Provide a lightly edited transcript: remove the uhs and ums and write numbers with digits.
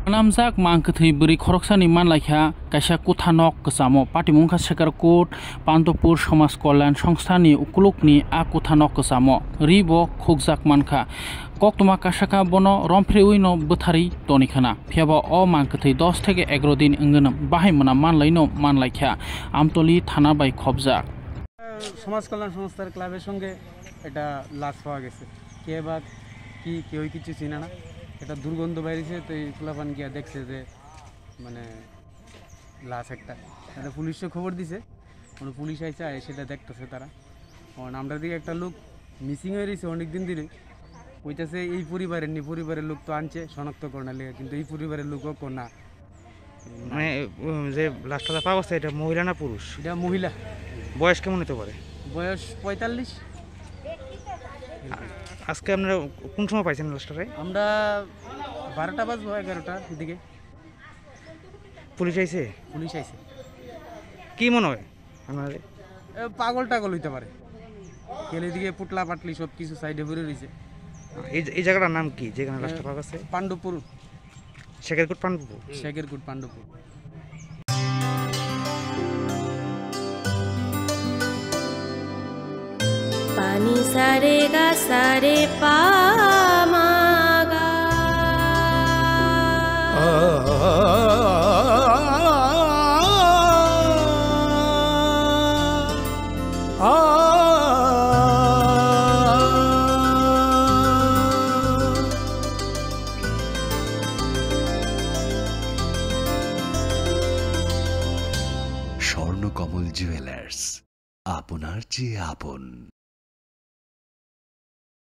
Namjak mangkthei buri khoroksani manlaikha kaisa kuthanok ksamo patimungkha sekar court Pantopur Samaj Kolyan Songstha ni ukulukni a kuthanok ksamo ribo khukjak mankha koktoma kasaka bono romphreui no bwthari tonikhana pheba o mangkthei 10 থেকে 11 din wngwnam bahaimona manlaino manlaikha Amtoli থানা by খবজak সমাজ কল্যাণ সংস্থার ক্লাবের সঙ্গে এটা লাশ পাওয়া গেছে কে বা কি কেউ কিছু চিনে না এটা দুর্গন্ধ বাইরেছে তো এই ফুলাপান গিয়া দেখছে যে মানে লাশ একটা এটা পুলিশে খবর দিছে কোনো পুলিশ আইসা সেটা দেখতেছে তারা কারণ আমরা দিকে একটা লোক মিসিং হয়ে রয়েছে অনেক দিন ধরে কইতাছে এই পরিবারের লোক তো আনছে শনাক্তকরণের লেগে কিন্তু এই পরিবারের লোকও কোনা মানে যে লাশটা পাওয়া গেছে এটা মহিলা না পুরুষ? এটা মহিলা। বয়স কেমন হতে পারে? বয়স 45। আজকে আপনারা কোন সময় পাইছেন লাশটারে? আমরা 12টা বাজবো 11টার দিকে। পুলিশ আইছে? পুলিশ আইছে। কি মনে হয় আপনাদের? পাগল টাগল হইতে পারে কেলে দিকে পুটলা পাটলি সব কিছু সাইডে ভরে রয়েছে। এই জায়গাটার নাম কি যেখানে লাশটা পাওয়া গেছে? পাণ্ডবপুর। শেখেরকুট পাণ্ডবপুর? শেখেরকুট পাণ্ডবপুর। पानी सारे गा सारे पामागा স্বর্ণকমল জুয়েলার্স আপনার চেয়ে আপন।